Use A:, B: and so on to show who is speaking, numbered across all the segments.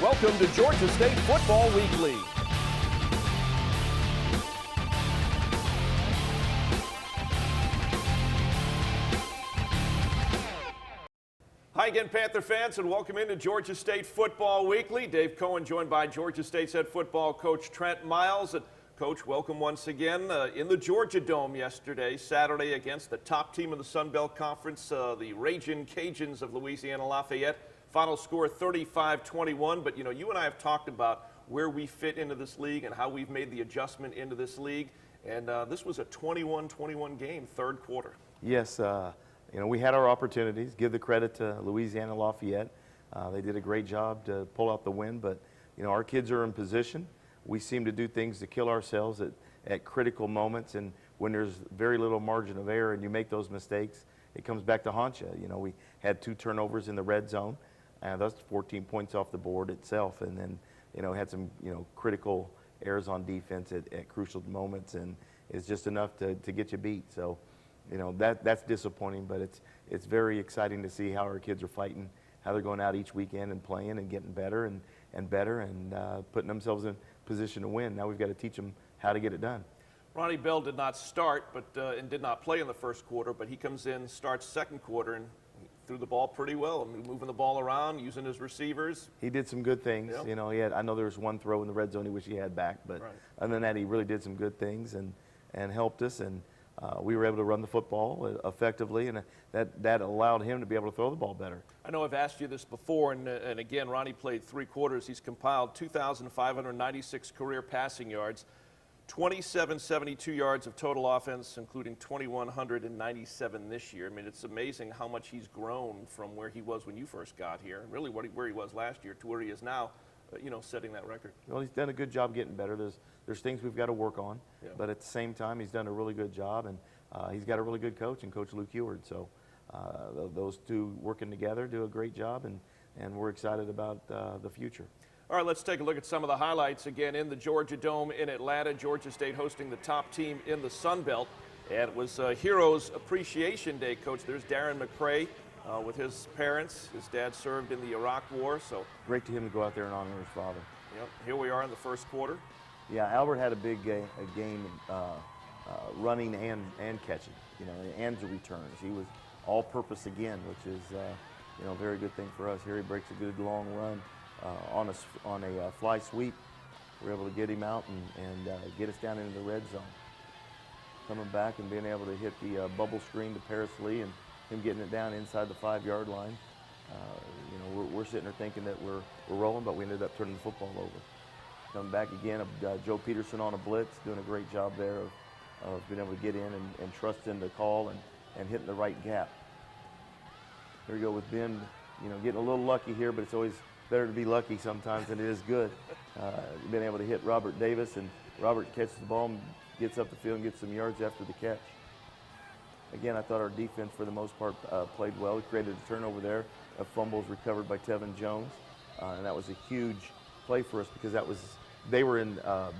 A: Welcome to Georgia State Football Weekly. Hi again, Panther fans, and welcome into Georgia State Football Weekly. Dave Cohen joined by Georgia State's head football coach Trent Miles. And Coach, welcome once again in the Georgia Dome yesterday, Saturday, against the top team of the Sun Belt Conference, the Ragin' Cajuns of Louisiana Lafayette. Final score 35-21, but you and I have talked about where we fit into this league and how we've made the adjustment into this league. And this was a 21-21 game, third quarter.
B: Yes, we had our opportunities. Give the credit to Louisiana Lafayette. They did a great job to pull out the win, but our kids are in position. We seem to do things to kill ourselves at critical moments, and when there's very little margin of error and you make those mistakes, it comes back to haunt you. We had 2 turnovers in the red zone. That's 14 points off the board itself, and then had some critical errors on defense at crucial moments, and it's just enough to get you beat. So that's disappointing, but it's very exciting to see how our kids are fighting, how they're going out each weekend and playing and getting better and better and putting themselves in position to win. Now we've got to teach them how to get it done.
A: Ronnie Bell did not start and did not play in the first quarter, but he comes in, starts second quarter, and threw the ball pretty well. Moving the ball around, using his receivers.
B: He did some good things. Yep. I know there was one throw in the red zone he wish he had back, but right. Other than that, he really did some good things and helped us, and we were able to run the football effectively, and that allowed him to be able to throw the ball better.
A: I know I've asked you this before, and again, Ronnie played 3 quarters. He's compiled 2,596 career passing yards, 2,772 yards of total offense, including 2,197 this year. It's amazing how much he's grown from where he was when you first got here, really where he was last year to where he is now, setting that record.
B: Well, he's done a good job getting better. There's things we've got to work on,
A: yeah.
B: But at the same time, he's done a really good job, and he's got a really good coach in Coach Luke Eward. So those two working together do a great job, and we're excited about the future.
A: All right, let's take a look at some of the highlights again in the Georgia Dome in Atlanta. Georgia State hosting the top team in the Sun Belt. And it was Heroes Appreciation Day, Coach. There's Darren McCray with his parents. His dad served in the Iraq War, so.
B: Great to him to go out there and honor his father.
A: Yep, here we are in the first quarter.
B: Yeah, Albert had a big game running and catching, and the returns. He was all-purpose again, which is, a very good thing for us. Here he breaks a good long run. On a fly sweep, we're able to get him out and get us down into the red zone. Coming back and being able to hit the bubble screen to Paris Lee and him getting it down inside the 5-yard line. We're sitting there thinking that we're rolling, but we ended up turning the football over. Coming back again, Joe Peterson on a blitz, doing a great job there of being able to get in and trusting the call and hitting the right gap. Here we go with Ben, getting a little lucky here, but it's always better to be lucky sometimes than it is good. Been able to hit Robert Davis, and Robert catches the ball and gets up the field and gets some yards after the catch. Again, I thought our defense for the most part played well. We created a turnover there. A fumble was recovered by Tevin Jones, and that was a huge play for us because they were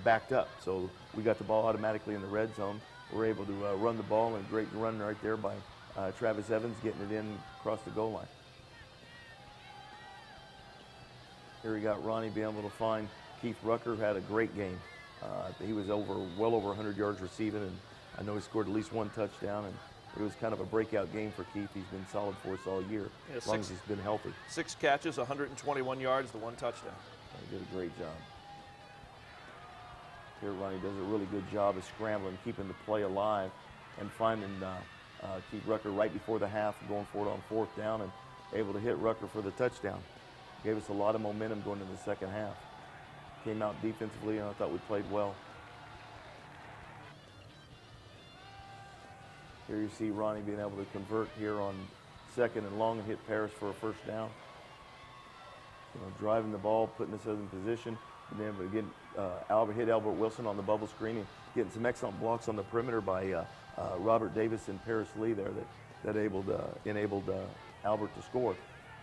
B: backed up. So we got the ball automatically in the red zone. We were able to run the ball, and a great run right there by Travis Evans getting it in across the goal line. Here we got Ronnie being able to find Keith Rucker, who had a great game. He was well over 100 yards receiving, and I know he scored at least 1 touchdown, and it was kind of a breakout game for Keith. He's been solid for us all year, as long as he's been healthy.
A: 6 catches, 121 yards, the 1 touchdown.
B: He did a great job. Here Ronnie does a really good job of scrambling, keeping the play alive, and finding Keith Rucker right before the half, going for it on 4th down, and able to hit Rucker for the touchdown. Gave us a lot of momentum going into the second half. Came out defensively, and I thought we played well. Here you see Ronnie being able to convert here on 2nd and long and hit Paris for a 1st down. Driving the ball, putting us in position, and then again, hit Albert Wilson on the bubble screen, and getting some excellent blocks on the perimeter by Robert Davis and Paris Lee there that enabled Albert to score.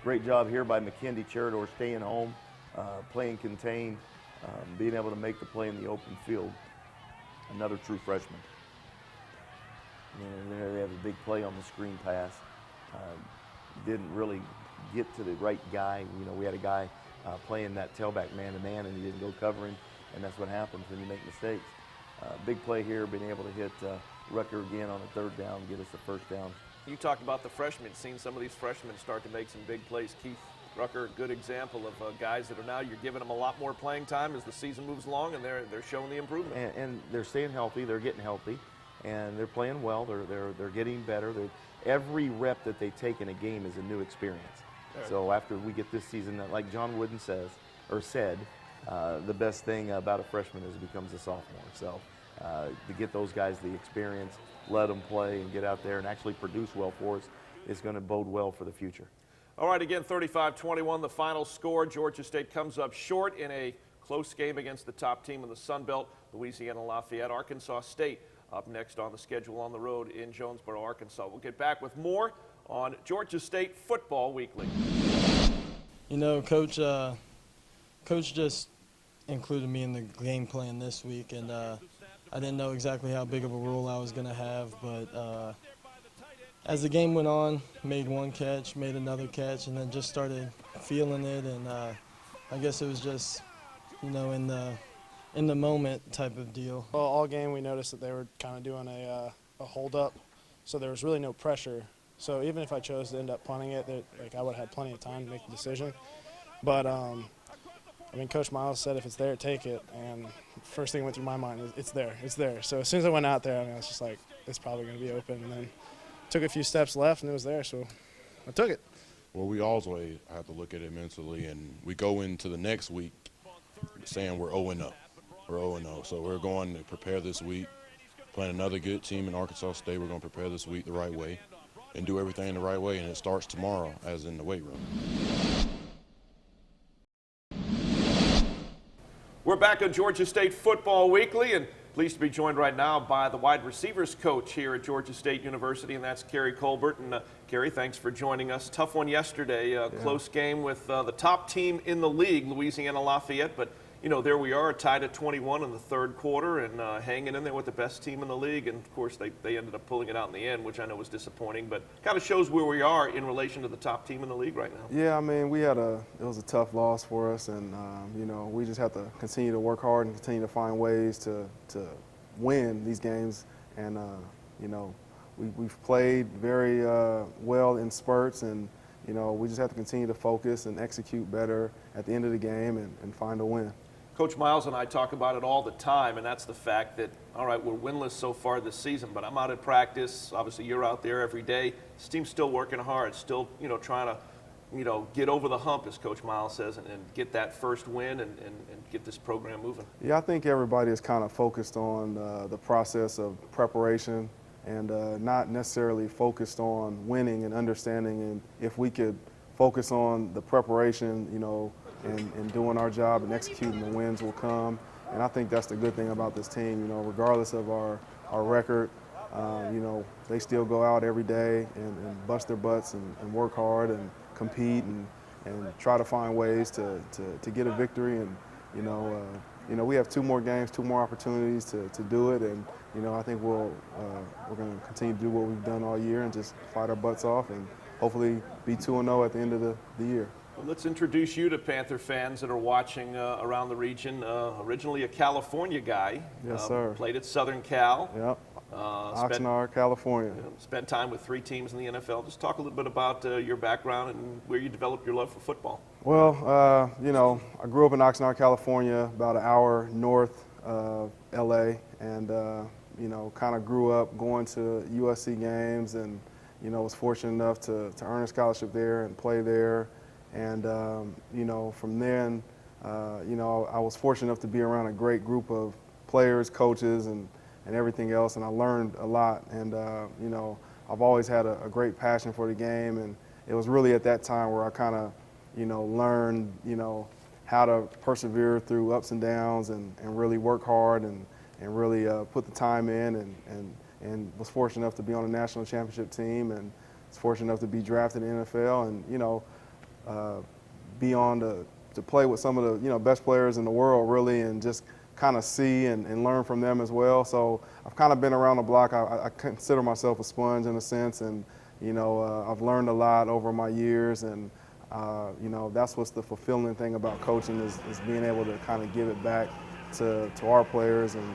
B: Great job here by McKindy Cheridor, staying home, playing contained, being able to make the play in the open field. Another true freshman. And there they have a big play on the screen pass. Didn't really get to the right guy. We had a guy playing that tailback man-to-man, and he didn't go covering, and that's what happens when you make mistakes. Big play here, being able to hit Rucker again on a 3rd down, get us the 1st down.
A: You talked about the freshmen, seeing some of these freshmen start to make some big plays. Keith Rucker, a good example of guys that are now, you're giving them a lot more playing time as the season moves along, and they're showing the improvement.
B: And they're staying healthy, they're getting healthy, and they're playing well, they're getting better. Every rep that they take in a game is a new experience. So after we get this season, like John Wooden said, the best thing about a freshman is it becomes a sophomore. So to get those guys the experience, let them play and get out there and actually produce well for us is going to bode well for the future.
A: All right, again, 35-21, the final score. Georgia State comes up short in a close game against the top team in the Sun Belt, Louisiana Lafayette. Arkansas State up next on the schedule on the road in Jonesboro, Arkansas. We'll get back with more on Georgia State Football Weekly.
C: You know, Coach just included me in the game plan this week, and I didn't know exactly how big of a role I was going to have, but as the game went on, made one catch, made another catch, and then just started feeling it, and I guess it was just, you know, in the moment type of deal.
D: Well, all game we noticed that they were kind of doing a hold-up, so there was really no pressure. So even if I chose to end up punting it, I would have had plenty of time to make the decision. But, I mean, Coach Miles said if it's there, take it. And first thing that went through my mind is it's there, it's there. So as soon as I went out there, I mean, I was just like, it's probably going to be open. And then took a few steps left, and it was there, so I took it.
E: Well, we always have to look at it mentally, and we go into the next week saying we're 0-0. We're 0-0, so we're going to prepare this week, playing another good team in Arkansas State. We're going to prepare this week the right way and do everything the right way, and it starts tomorrow, as in the weight room.
A: We're back on Georgia State Football Weekly, and pleased to be joined right now by the wide receivers coach here at Georgia State University, and that's Kerry Colbert. And Kerry, thanks for joining us. Tough one yesterday, close game with the top team in the league, Louisiana Lafayette, but you know, there we are, tied at 21 in the 3rd quarter and hanging in there with the best team in the league. And, of course, they ended up pulling it out in the end, which I know was disappointing. But kind of shows where we are in relation to the top team in the league right now.
F: Yeah, I mean, it was a tough loss for us. And, you know, we just have to continue to work hard and continue to find ways to win these games. And, you know, we've played very well in spurts. And, you know, we just have to continue to focus and execute better at the end of the game and find a win.
A: Coach Miles and I talk about it all the time, and that's the fact that, all right, we're winless so far this season, but I'm out at practice. Obviously, you're out there every day. This team's still working hard, still, you know, trying to, you know, get over the hump, as Coach Miles says, and get that first win and get this program moving.
F: Yeah, I think everybody is kind of focused on the process of preparation and not necessarily focused on winning and understanding. And if we could focus on the preparation, you know, and doing our job and executing, the wins will come. And I think that's the good thing about this team. You know, regardless of our record, you know, they still go out every day and bust their butts and work hard and compete and try to find ways to get a victory. And, you know, we have 2 more games, 2 more opportunities to do it. And, you know, I think we're going to continue to do what we've done all year and just fight our butts off and hopefully be 2-0 at the end of the year.
A: Well, let's introduce you to Panther fans that are watching around the region. Originally a California guy.
F: Yes, sir.
A: Played at Southern Cal.
F: Yep. Oxnard, California.
A: Spent time with 3 teams in the NFL. Just talk a little bit about your background and where you developed your love for football.
F: Well, you know, I grew up in Oxnard, California, about an hour north of L.A., and, you know, kind of grew up going to USC games and, you know, was fortunate enough to earn a scholarship there and play there. And, you know, from then, you know, I was fortunate enough to be around a great group of players, coaches, and everything else, and I learned a lot. And, you know, I've always had a great passion for the game, and it was really at that time where I kind of, you know, learned, you know, how to persevere through ups and downs and really work hard and really put the time in and was fortunate enough to be on a national championship team and was fortunate enough to be drafted in the NFL and, you know, be on to play with some of the, you know, best players in the world really and just kind of see and learn from them as well. So I've kind of been around the block. I consider myself a sponge in a sense, and, you know, I've learned a lot over my years, and you know, that's what's the fulfilling thing about coaching is being able to kind of give it back to our players and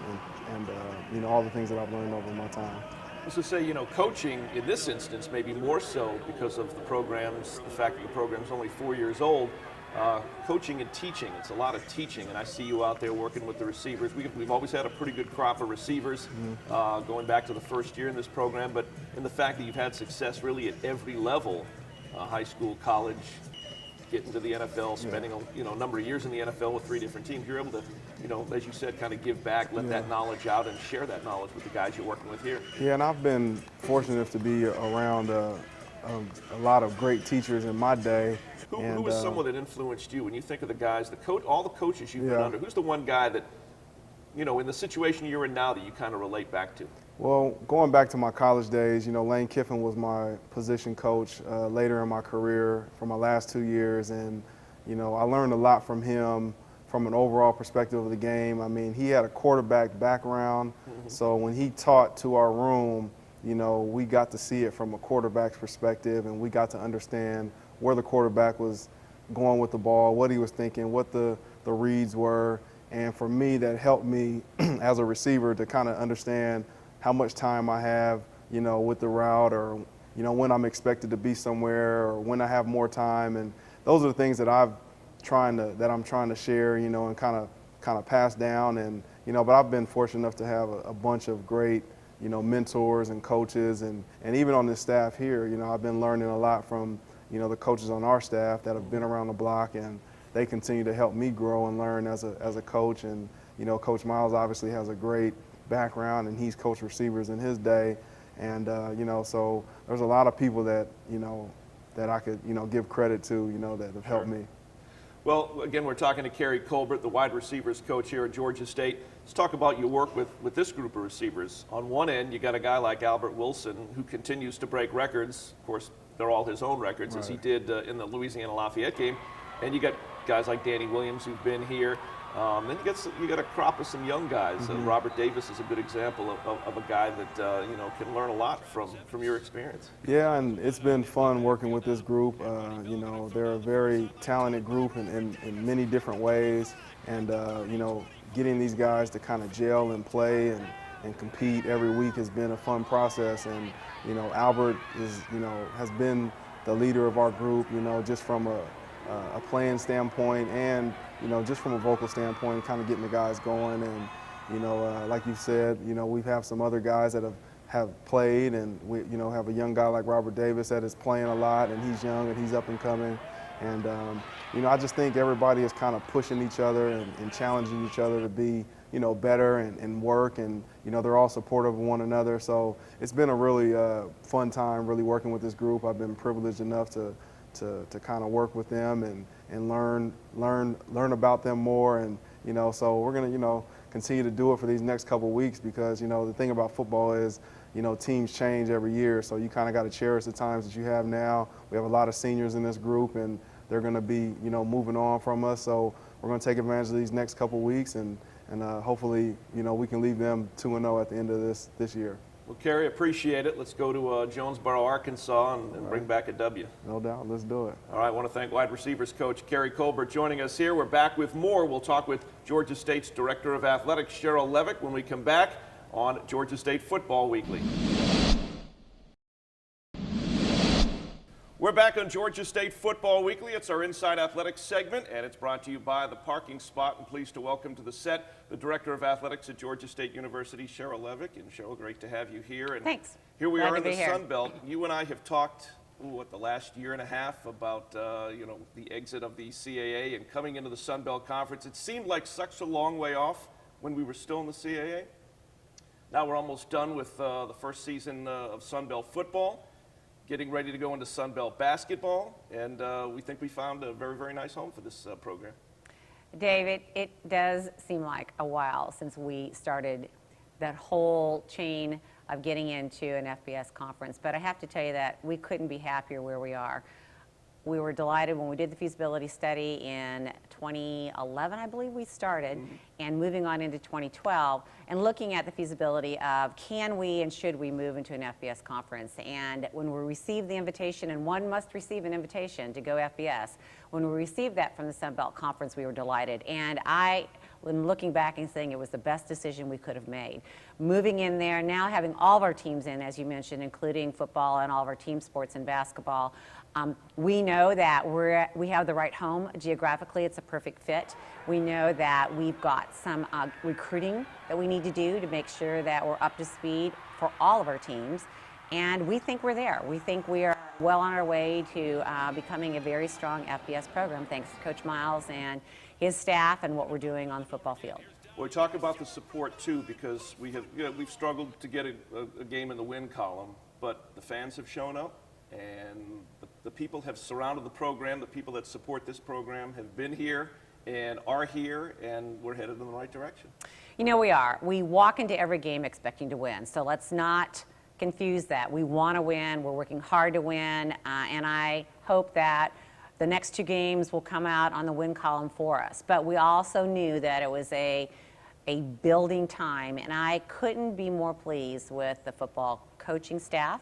F: you know, all the things that I've learned over my time.
A: I was to say, you know, coaching in this instance maybe more so because of the programs, the fact that the program's only 4 years old. Coaching and teaching, it's a lot of teaching, and I see you out there working with the receivers. We've always had a pretty good crop of receivers going back to the first year in this program, but in the fact that you've had success really at every level, high school, college, getting to the NFL, spending a number of years in the NFL with 3 different teams, you're able to, you know, as you said, kind of give back, let that knowledge out, and share that knowledge with the guys you're working with here.
F: Yeah, and I've been fortunate enough to be around a lot of great teachers in my day.
A: Who was someone that influenced you when you think of the guys, all the coaches you've been under? Who's the one guy that, you know, in the situation you're in now that you kind of relate back to?
F: Well, going back to my college days, you know, Lane Kiffin was my position coach later in my career for my last 2 years, and you know, I learned a lot from him from an overall perspective of the game. I mean, he had a quarterback background, so when he taught to our room, you know, we got to see it from a quarterback's perspective, and we got to understand where the quarterback was going with the ball, what he was thinking, what the reads were. And for me, that helped me as a receiver to kind of understand how much time I have, you know, with the route, or, you know, when I'm expected to be somewhere, or when I have more time. And those are the things that I'm trying to share, you know, and kind of pass down. And, you know, but I've been fortunate enough to have a bunch of great, you know, mentors and coaches, and even on this staff here, you know, I've been learning a lot from, you know, the coaches on our staff that have been around the block, and they continue to help me grow and learn as a coach. And, you know, Coach Miles obviously has a great background, and he's coached receivers in his day. And, you know, so there's a lot of people that, you know, that I could, you know, give credit to, you know, that have helped me.
A: Well, again, we're talking to Kerry Colbert, the wide receivers coach here at Georgia State. Let's talk about your work with this group of receivers. On one end, you got a guy like Albert Wilson, who continues to break records. Of course, they're all his own records, as he did in the Louisiana Lafayette game. And you got guys like Danny Williams, who've been here. Then you got a crop of some young guys. Robert Davis is a good example of a guy that you know, can learn a lot from your experience.
F: Yeah, and it's been fun working with this group. You know, they're a very talented group in many different ways, and you know, getting these guys to kind of gel and play and compete every week has been a fun process. And you know, Albert has been the leader of our group. You know, just from a playing standpoint, and you know, just from a vocal standpoint, kind of getting the guys going. And you know, like you said, you know, we have some other guys that have played, and we, you know, have a young guy like Robert Davis that is playing a lot, and he's young and he's up and coming. And you know, I just think everybody is kind of pushing each other and challenging each other to be, you know, better and work, and you know, they're all supportive of one another. So it's been a really fun time really working with this group. I've been privileged enough to kind of work with them and learn about them more. And you know, so we're gonna, you know, continue to do it for these next couple weeks, because you know, the thing about football is, you know, teams change every year, so you kind of got to cherish the times that you have now. We have a lot of seniors in this group, and they're going to be, you know, moving on from us, so we're going to take advantage of these next couple weeks, and hopefully, you know, we can leave them 2-0 at the end of this year.
A: Well, Kerry, appreciate it. Let's go to Jonesboro, Arkansas, and bring back a W.
F: No doubt. Let's do it.
A: All right. I want to thank wide receivers coach Kerry Colbert joining us here. We're back with more. We'll talk with Georgia State's Director of Athletics, Cheryl Levick, when we come back on Georgia State Football Weekly. We're back on Georgia State Football Weekly. It's our Inside Athletics segment, and it's brought to you by The Parking Spot. I'm pleased to welcome to the set the Director of Athletics at Georgia State University, Cheryl Levick. And Cheryl, great to have you here. And
G: thanks.
A: Here we are in the Sun Belt. You and I have talked, the last year and a half about, you know, the exit of the CAA and coming into the Sun Belt Conference. It seemed like such a long way off when we were still in the CAA. Now we're almost done with the first season of Sun Belt football, getting ready to go into Sun Belt basketball, and we think we found a very, very nice home for this program.
G: Dave, it does seem like a while since we started that whole chain of getting into an FBS conference, but I have to tell you that we couldn't be happier where we are. we were delighted when we did the feasibility study in 2011, I believe we started, and moving on into 2012, and looking at the feasibility of can we and should we move into an FBS conference. And when we received the invitation, and one must receive an invitation to go FBS, when we received that from the Sun Belt Conference, we were delighted. And when looking back and saying it was the best decision we could have made. Moving in there, now having all of our teams in, as you mentioned, including football and all of our team sports and basketball, we know that we have the right home. Geographically, it's a perfect fit. We know that we've got some recruiting that we need to do to make sure that we're up to speed for all of our teams. And we think we're there. We think we are well on our way to becoming a very strong FBS program, thanks to Coach Miles and his staff and what we're doing on the football field.
A: Well, we talk about the support too, because we've struggled to get a game in the win column, but the fans have shown up, and the people have surrounded the program. The people that support this program have been here and are here, and we're headed in the right direction.
G: You know, we are. We walk into every game expecting to win, so let's not confuse that. We want to win. We're working hard to win, and I hope that the next two games will come out on the win column for us. But we also knew that it was a building time, and I couldn't be more pleased with the football coaching staff,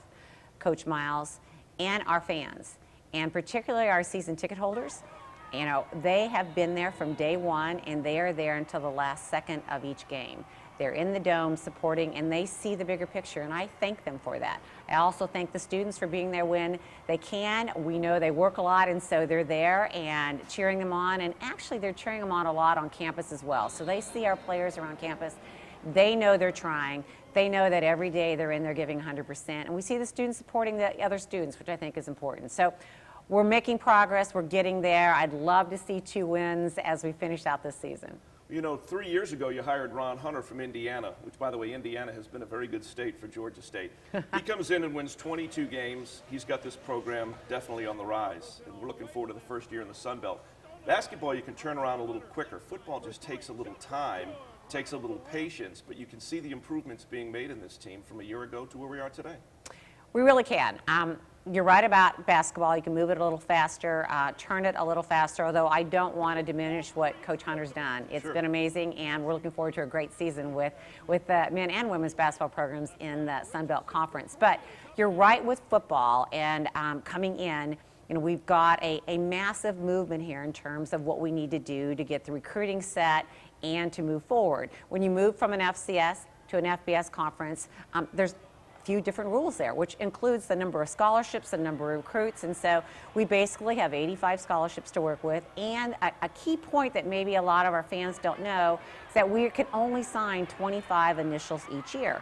G: Coach Miles, and our fans, and particularly our season ticket holders. You know, they have been there from day one, and they are there until the last second of each game. They're in the dome supporting, and they see the bigger picture, and I thank them for that. I also thank the students for being there when they can. We know they work a lot, and so they're there and cheering them on, and actually they're cheering them on a lot on campus as well. So they see our players around campus. They know they're trying. They know that every day they're in there giving 100%, and we see the students supporting the other students, which I think is important. So we're making progress. We're getting there. I'd love to see 2 wins as we finish out this season.
A: You know, 3 years ago, you hired Ron Hunter from Indiana, which, by the way, Indiana has been a very good state for Georgia State. He comes in and wins 22 games. He's got this program definitely on the rise, and we're looking forward to the first year in the Sun Belt. Basketball, you can turn around a little quicker. Football just takes a little time, takes a little patience, but you can see the improvements being made in this team from a year ago to where we are today.
G: We really can. You're right about basketball. You can move it a little faster, turn it a little faster, although I don't want to diminish what Coach Hunter's done. It's been amazing, and we're looking forward to a great season with the men and women's basketball programs in the Sun Belt Conference. But you're right with football, and coming in, you know, we've got a massive movement here in terms of what we need to do to get the recruiting set and to move forward. When you move from an FCS to an FBS conference, there's few different rules there, which includes the number of scholarships, the number of recruits, and so we basically have 85 scholarships to work with. And a key point that maybe a lot of our fans don't know is that we can only sign 25 initials each year.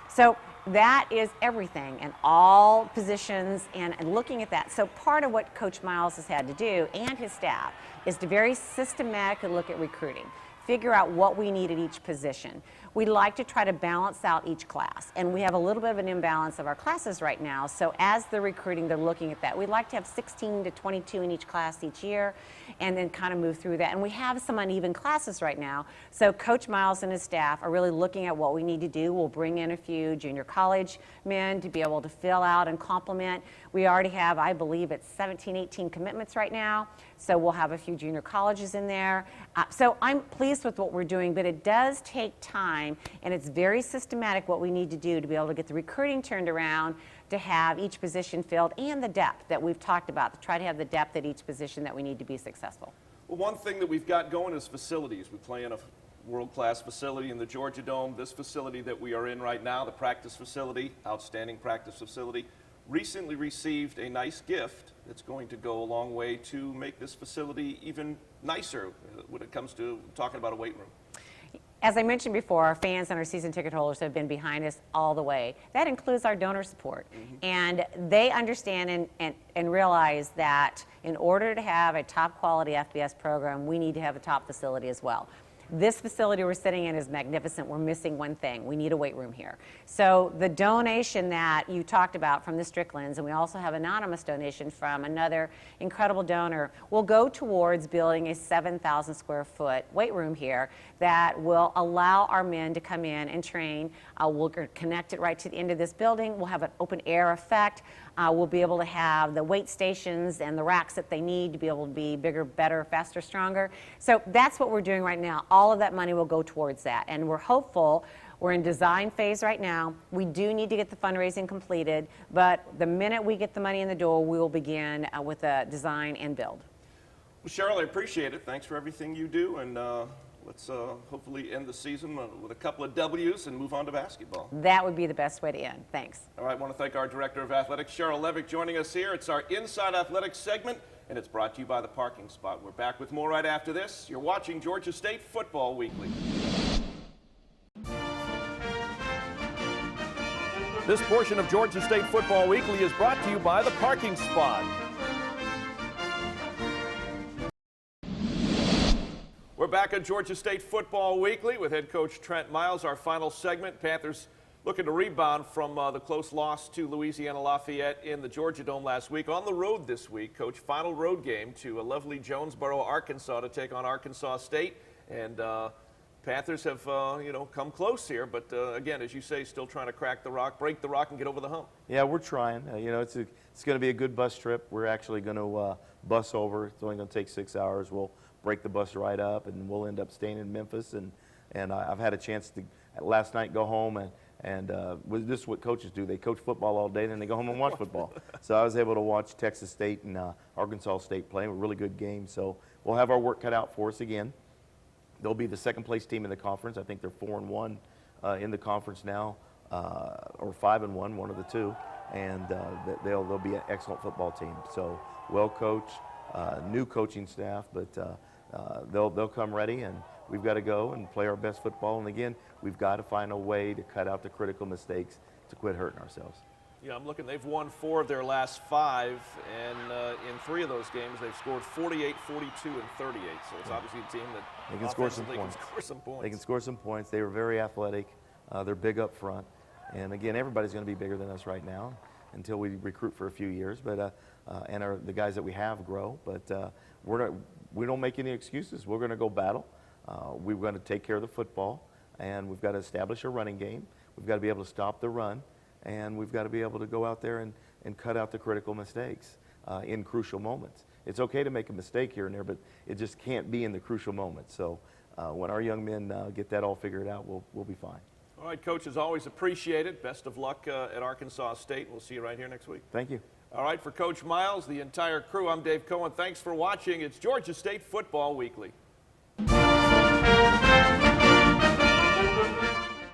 G: So that is everything and all positions and looking at that. So part of what Coach Miles has had to do and his staff is to very systematically look at recruiting, figure out what we need at each position. We like to try to balance out each class, and we have a little bit of an imbalance of our classes right now. So as they're recruiting, they're looking at that. We'd like to have 16 to 22 in each class each year and then kind of move through that. And we have some uneven classes right now. So Coach Miles and his staff are really looking at what we need to do. We'll bring in a few junior college men to be able to fill out and complement. We already have, I believe, it's 17, 18 commitments right now. So we'll have a few junior colleges in there. So I'm pleased with what we're doing, but it does take time, and it's very systematic what we need to do to be able to get the recruiting turned around, to have each position filled, and the depth that we've talked about, to try to have the depth at each position that we need to be successful.
A: Well, one thing that we've got going is facilities. We play in a world-class facility in the Georgia Dome. This facility that we are in right now, the practice facility, outstanding practice facility, recently received a nice gift that's going to go a long way to make this facility even nicer when it comes to talking about a weight room.
G: As I mentioned before, our fans and our season ticket holders have been behind us all the way. That includes our donor support. And they understand and realize that in order to have a top quality FBS program, we need to have a top facility as well. This facility we're sitting in is magnificent. We're missing one thing. We need a weight room here. So the donation that you talked about from the Stricklands, and we also have anonymous donation from another incredible donor, will go towards building a 7,000 square foot weight room here that will allow our men to come in and train. We'll connect it right to the end of this building. We'll have an open air effect. We'll be able to have the weight stations and the racks that they need to be able to be bigger, better, faster, stronger. So that's what we're doing right now. All of that money will go towards that. And we're hopeful. We're in design phase right now. We do need to get the fundraising completed, but the minute we get the money in the door, we will begin with a design and build.
A: Well, Cheryl, I appreciate it. Thanks for everything you do, and let's hopefully end the season with a couple of W's and move on to basketball.
G: That would be the best way to end. Thanks.
A: All right, I want to thank our Director of Athletics, Cheryl Levick, joining us here. It's our Inside Athletics segment, and it's brought to you by the Parking Spot. We're back with more right after this. You're watching Georgia State Football Weekly. This portion of Georgia State Football Weekly is brought to you by the Parking Spot. We're back at Georgia State Football Weekly with head coach Trent Miles. Our final segment, Panthers looking to rebound from the close loss to Louisiana Lafayette in the Georgia Dome last week. On the road this week, coach, final road game to a lovely Jonesboro, Arkansas to take on Arkansas State. And Panthers have, come close here, but again, as you say, still trying to crack the rock, break the rock, and get over the hump.
B: Yeah, we're trying. It's going to be a good bus trip. We're actually going to bus over. It's only going to take 6 hours. We'll break the bus right up, and we'll end up staying in Memphis. And I've had a chance to last night go home and this is what coaches do. They coach football all day, and then they go home and watch football. So I was able to watch Texas State and Arkansas State play. A really good game. So we'll have our work cut out for us again. They'll be the second place team in the conference. I think they're 4-1 in the conference now, or 5-1, one of the two. And they'll be an excellent football team. So well coached, new coaching staff, but they'll come ready, and we've got to go and play our best football. And again, we've got to find a way to cut out the critical mistakes to quit hurting ourselves.
A: Yeah, I'm looking. They've won 4 of their last 5, and in 3 of those games, they've scored 48, 42, and 38. So it's obviously a team that
B: they can score some points. They can score some points. They were very athletic. They're big up front. And again, everybody's going to be bigger than us right now until we recruit for a few years. But the guys that we have grow. But we don't make any excuses. We're going to go battle. We're going to take care of the football, and we've got to establish a running game. We've got to be able to stop the run. And we've got to be able to go out there and cut out the critical mistakes in crucial moments. It's okay to make a mistake here and there, but it just can't be in the crucial moments. So when our young men get that all figured out, we'll be fine.
A: All right, Coach, as always, appreciate it. Best of luck at Arkansas State. We'll see you right here next week.
B: Thank you.
A: All right, for Coach Miles, the entire crew, I'm Dave Cohen. Thanks for watching. It's Georgia State Football Weekly.